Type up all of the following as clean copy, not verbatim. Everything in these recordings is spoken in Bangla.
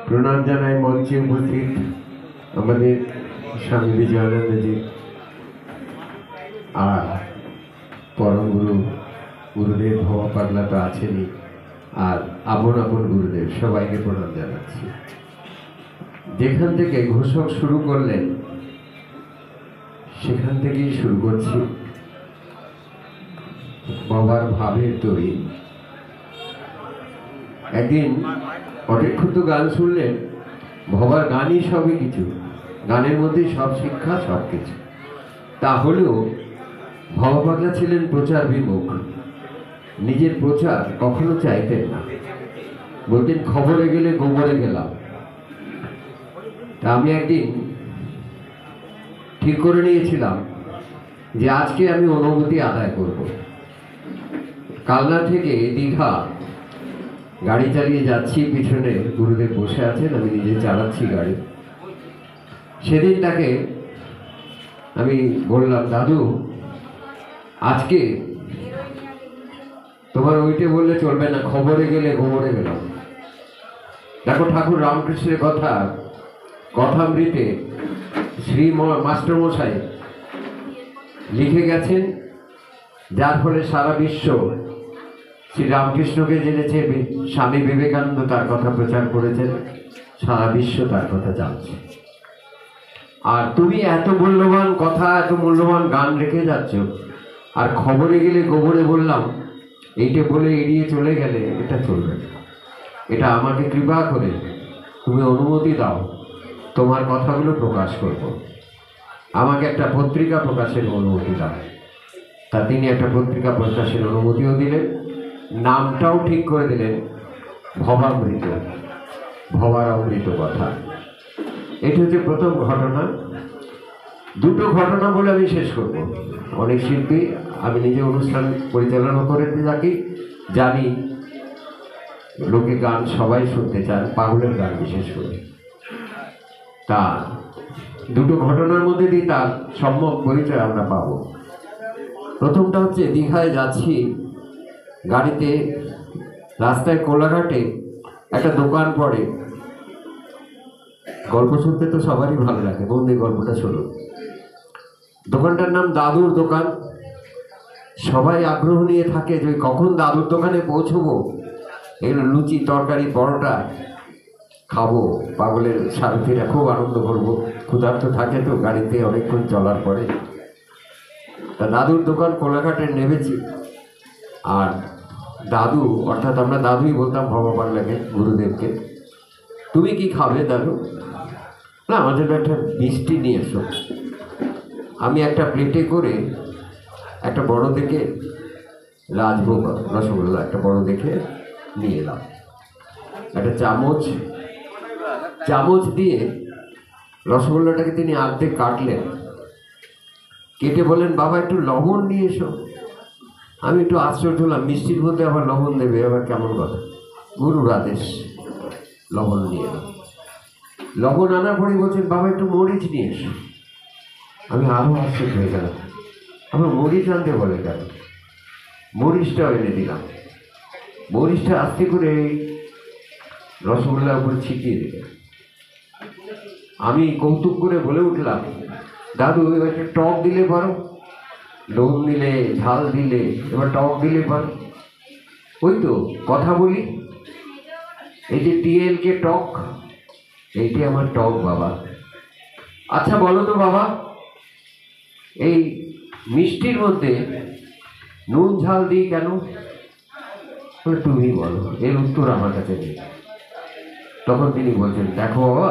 প্রণাম জানাই মঞ্চে উপস্থিত আমাদের স্বামী বিজয়ানন্দজি আর পরম গুরু গুরুদেব ভবা পাগলা তো আছেনই, আর আপন আপন গুরুদেব সবাইকে প্রণাম জানাচ্ছি। যেখান থেকে ঘোষক শুরু করলেন সেখান থেকেই শুরু করছি। বাবার ভাবের তৈরি একদিন অনেকক্ষণ গান শুনলেন। ভবার গানই সবই কিছু, গানের মধ্যে সব শিক্ষা সব কিছু। তাহলেও ভবা পাগলা ছিলেন প্রচার বিমুখ, নিজের প্রচার কখনো চাইতেন না, বলতেন খবরে গেলে গোবরে গেলাম। তা আমি একদিন ঠিক করে নিয়েছিলাম যে আজকে আমি অনুমতি আদায় করব। কালনা থেকে দীঘা গাড়ি চালিয়ে যাচ্ছি, পিছনে গুরুদেব বসে আছেন, আমি নিজে চালাচ্ছি গাড়ি। সেদিন তাকে আমি বললাম, দাদু আজকে তোমার ওইটে বললে চলবে না, খবরে গেলে গোবরে গেলাম। দেখো ঠাকুর রামকৃষ্ণের কথামৃতে শ্রী মাস্টারমশাই লিখে গেছেন, যার ফলে সারা বিশ্ব শ্রী রামকৃষ্ণকে জেনেছে। স্বামী বিবেকানন্দ তার কথা প্রচার করেছেন, সারা বিশ্ব তার কথা জানছে। আর তুমি এত মূল্যবান কথা, এত মূল্যবান গান রেখে যাচ্ছ, আর খবরে গেলে গোবরে বললাম এইটা বলে এড়িয়ে চলে গেলে এটা চলবে না। এটা আমাকে কৃপা করে তুমি অনুমতি দাও, তোমার কথাগুলো প্রকাশ করব। আমাকে একটা পত্রিকা প্রকাশের অনুমতি দাও। তা তিনি একটা পত্রিকা প্রকাশের অনুমতিও দিলেন, নামটাও ঠিক করে দিলেন ভবামৃত, ভবার অমৃত কথা। এটি হচ্ছে প্রথম ঘটনা। দুটো ঘটনা বলে আমি শেষ করব। অনেক শিল্পী, আমি নিজে অনুষ্ঠান পরিচালনা করে থাকি, জানি লোকে গান সবাই শুনতে চান, পাগলের গান বিশেষ করে। তা দুটো ঘটনার মধ্যে দিয়ে তার সম্যক পরিচয় আমরা পাব। প্রথমটা হচ্ছে দীঘায় যাচ্ছি গাড়িতে, রাস্তায় কোলাঘাটে একটা দোকান পড়ে। গল্প শুনতে তো সবারই ভালো লাগে, বন্দি গল্পটা শুনুন। দোকানটার নাম দাদুর দোকান। সবাই আগ্রহ নিয়ে থাকে যে কখন দাদুর দোকানে পৌঁছবো, এগুলো লুচি তরকারি পরোটা খাবো, পাগলের সারথীরা খুব আনন্দ করবো। ক্ষুধার্ত থাকে তো গাড়িতে অনেকক্ষণ চলার পরে। তা দাদুর দোকান কোলাঘাটে নেমেছি। আর দাদু, অর্থাৎ আমরা দাদুই বলতাম ভবা পাগলাকে, গুরুদেবকে, তুমি কি খাবে দাদু? না, আমার জন্য একটা মিষ্টি নিয়ে এসো। আমি একটা প্লেটে করে একটা বড় দেখে রাজভোগ রসগোল্লা একটা বড় দেখে নিয়ে এলাম। একটা চামচ দিয়ে রসগোল্লাটাকে তিনি অর্ধেক কাটলেন, কেটে বলেন, বাবা একটু লবণ নিয়ে এসো। আমি একটু আশ্চর্য হলাম, মিষ্টির মধ্যে আবার লবণ দেবে, আবার কেমন কথা। গুরুর আদেশ, লবণ নিয়ে এলাম। লবণ আনার পরে বলছেন, বাবা একটু মরিচ নিয়ে এসো। আমি আরও আশ্চর্য হয়ে গেলাম, আমার মরিচ আনতে বলে কেন? মরিচটাও এনে দিলাম। মরিচটা আস্তে করে রসগোল্লার উপরে ছিটিয়ে দিলাম। আমি কৌতুক করে বলে উঠলাম, দাদু এবার একটা টক দিলে পারো, নুন দিলে, ঝাল দিলে, এবার টক দিলে পারো। ওই তো কথা বলি, এই যে টিএলকে টক, এইটি আমার টক বাবা। আচ্ছা বলো তো বাবা, এই মিষ্টির মধ্যে নুন ঝাল দিই কেন? তুমি বলো, এর উত্তর আমার কাছে নেই। তখন তিনি বলছেন, দেখো বাবা,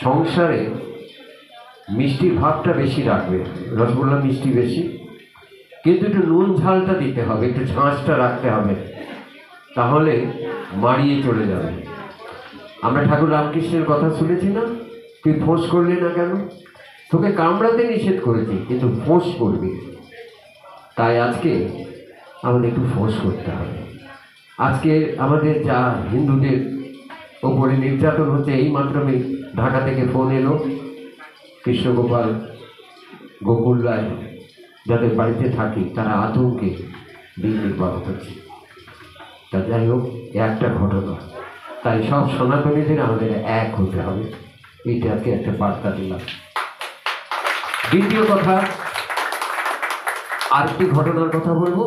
সংসারে মিষ্টির ভাবটা বেশি রাখবে, রসগোল্লা মিষ্টি বেশি, কিন্তু একটু নুন ঝালটা দিতে হবে, একটু ঝাঁঝটা রাখতে হবে, তাহলে মাড়িয়ে চলে যাবে। আমরা ঠাকুর রামকৃষ্ণের কথা শুনেছি না, তুই ফোঁস করলি না কেন? তোকে কামড়াতে নিষেধ করেছি, কিন্তু ফোঁস করবি। তাই আজকে আমাদের একটু ফোঁস করতে হবে। আজকে আমাদের যা হিন্দুদের ওপরে নির্যাতন হচ্ছে, এই মাধ্যমে ঢাকা থেকে ফোন এলো, কৃষ্ণগোপাল, গোকুল রায় যাদের বাড়িতে থাকি তারা আতঙ্কে দিন নির্বাহ করছে। তা যাই হোক, একটা ঘটনা, তাই সব সনাতনীদের আমাদের এক হতে হবে, এইটাকে একটা বার্তা দিলাম। দ্বিতীয় কথা, আরেকটি ঘটনার কথা বলবো।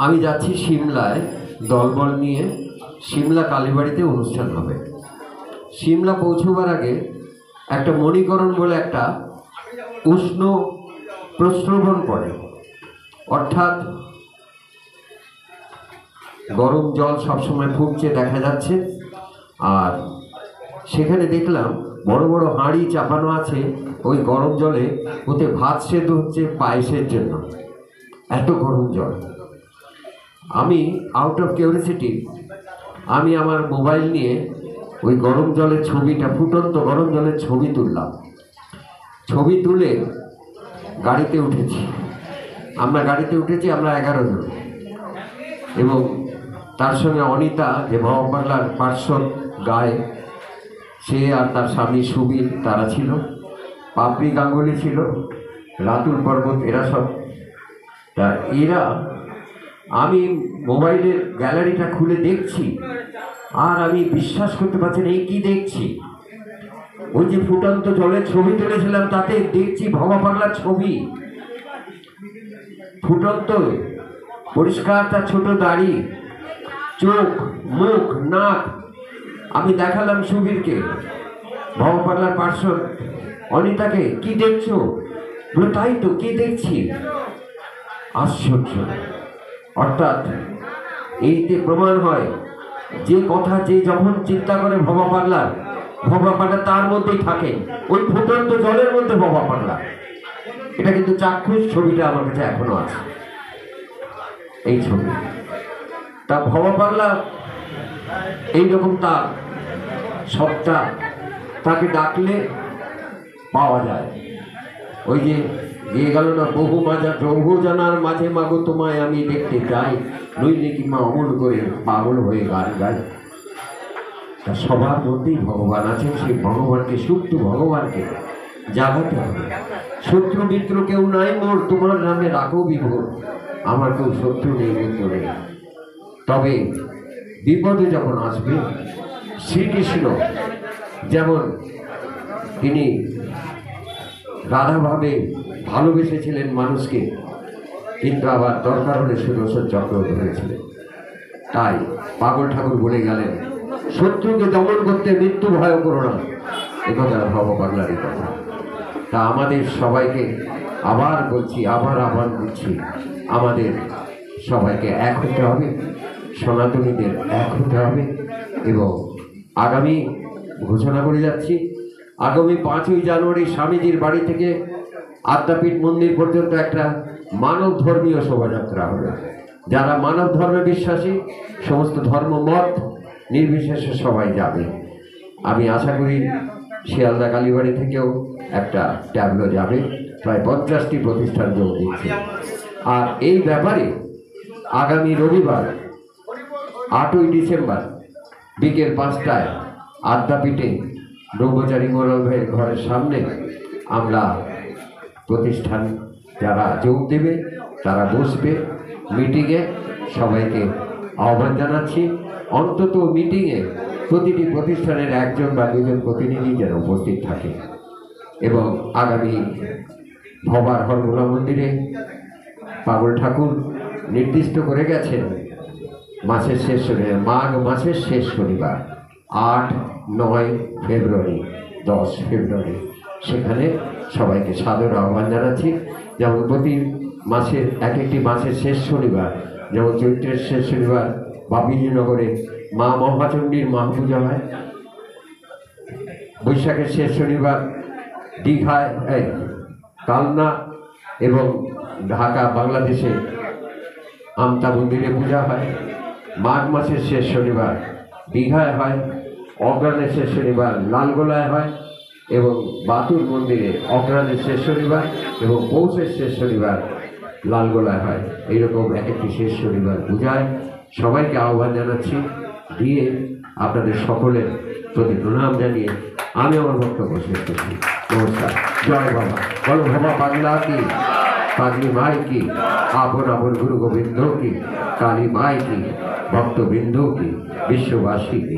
আমি যাচ্ছি সিমলায় দলবল নিয়ে, সিমলা কালীবাড়িতে অনুষ্ঠান হবে। সিমলা পৌঁছবার আগে একটা মণিকরণ বলে একটা উষ্ণ প্রস্রবণ পড়ে, অর্থাৎ গরম জল সবসময় ফুটছে দেখা যাচ্ছে। আর সেখানে দেখলাম বড় বড় হাঁড়ি চাপানো আছে, ওই গরম জলে ওতে ভাত সেদ্ধ হচ্ছে পায়েসের জন্য, এত গরম জল। আমি আউট অফ কিউরিসিটি আমি আমার মোবাইল নিয়ে ওই গরম জলের ছবিটা, ফুটন্ত গরম জলের ছবি তুললাম। ছবি তুলে গাড়িতে উঠেছি। আমরা 11 জন, এবং তার সঙ্গে অনিতা, যে ভববাংলার পার্শ্বদ গায়ে, সে আর তার স্বামী সুবীর, তারা ছিল। পাপড়ি গাঙ্গুলি ছিল, রাতুল পর্বত, এরা সব। তা এরা, আমি মোবাইলের গ্যালারিটা খুলে দেখছি, আর আমি বিশ্বাস করতে পারছি না, এই কি দেখছি। ওই যে ফুটন্ত জলের ছবি তুলেছিলাম, তাতে দেখছি ভবা পাগলার ছবি, ফুটন্ত, পরিষ্কার তার ছোট দাড়ি, চোখ, মুখ, নাক। আমি দেখালাম সুবীরকে, ভবা পাগলার পার্শ্ব অনিতাকে, কি দেখছো? বলে তাই তো, কি দেখছি। আশ্চর্য। অর্থাৎ এইতে প্রমাণ হয় যে কথা যে যখন চিন্তা করে ভবা পাগলা তার মধ্যেই থাকে, ওই ফুটন্ত জলের মধ্যে ভবা পাগলা। এটা কিন্তু চাক্ষুষ ছবিটা আমার কাছে এখনো আছে, এই ছবি। তা ভবা পাগলা এইরকম তার সবটা, তাকে ডাকলে পাওয়া যায়। ওই যে গিয়ে গেল না, বহু জানার মাঝে মাগো তোমায় আমি দেখতে চাই, নইলে কি মা অমল করে পাগল হয়ে গান গায়। তা সবার মধ্যেই ভগবান আছেন, সেই ভগবানকে, সুপ্ত ভগবানকে জাগাতে হবে। শত্রু মিত্র কেউ নাই মোর, তোমার নামে রাখো বিভোর, আমার কেউ শত্রু নেই, মিত্র নেই। তবে বিপদে যখন আসবে, শ্রীকৃষ্ণ যেমন তিনি রাধাভাবে ভালোবেসেছিলেন মানুষকে, কিন্তু আবার দরকার হলে সুদর্শন চক্র ধরেছিলেন। তাই পাগল ঠাকুর বলে গেলেন, শত্রুকে দমন করতে মৃত্যু ভয় করো না, একথা ভবা পাগলারই কথা। তা আমাদের সবাইকে আবার বলছি, আবার বলছি, আমাদের সবাইকে এক হতে হবে, সনাতনীদের এক হতে হবে। এবং আগামী ঘোষণা করে যাচ্ছি, আগামী 5ই জানুয়ারি স্বামীজির বাড়ি থেকে আদ্যাপীঠ মন্দির পর্যন্ত একটা মানব ধর্মীয় শোভাযাত্রা হবে। যারা মানব ধর্মে বিশ্বাসী, সমস্ত ধর্ম মত নির্বিশেষে সবাই যাবে। আমি আশা করি শিয়ালদা কালীবাড়ি থেকেও একটা ট্যাবলো যাবে, প্রায় 50টি প্রতিষ্ঠান যোগ দিচ্ছে। আর এই ব্যাপারে আগামী রবিবার 8ই ডিসেম্বর বিকেল 5টায় আদ্যাপীঠে ব্রহ্মচারী মোড়ল ঘরের সামনে আমরা প্রতিষ্ঠান যারা যোগ দেবে তারা বসবে মিটিংয়ে। সবাইকে আহ্বান জানাচ্ছি, অন্তত মিটিংয়ে প্রতিটি প্রতিষ্ঠানের 1জন বা 2জন প্রতিনিধি যেন উপস্থিত থাকে। এবং আগামী ভবার হরমোলা মন্দিরে পাগল ঠাকুর নির্দিষ্ট করে গেছেন মাসের শেষ শনিবার, মাঘ মাসের শেষ শনিবার 8, 9 ফেব্রুয়ারি, 10 ফেব্রুয়ারি, সেখানে সবাইকে সাদর আহ্বান জানাচ্ছি। যেমন প্রতি মাসের একটি মাসের শেষ শনিবার, যেমন চৈত্রের শেষ শনিবার বাপিজীনগরে মা মহাচণ্ডীর মহাপূজা হয়, বৈশাখের শেষ শনিবার দীঘায়, কালনা এবং ঢাকা বাংলাদেশে আমতা মন্দিরে পূজা হয়, মাঘ মাসের শেষ শনিবার দীঘায় হয়, অগ্রহায়ণের শেষ শনিবার লালগোলায় হয়, এবং বাতুর মন্দিরে অগ্রহায়ণের শেষ শনিবার এবং পৌষের শেষ শনিবার লালগোলায় হয়। এইরকম একটি শেষ শনিবার পূজায় সবাইকে আহ্বান জানাচ্ছি। দিয়ে আপনাদের সকলের প্রতি প্রণাম জানিয়ে আমি আমার বক্তব্য শেষ করছি। নমস্কার, জয় বাবা। বলো ভবা পাগলা কি, পাগলি মাই কি। আপন আপন গুরু গোবিন্দ কি, কালী মাই কি, ভক্তবৃন্দ কি, বিশ্ববাসী কি।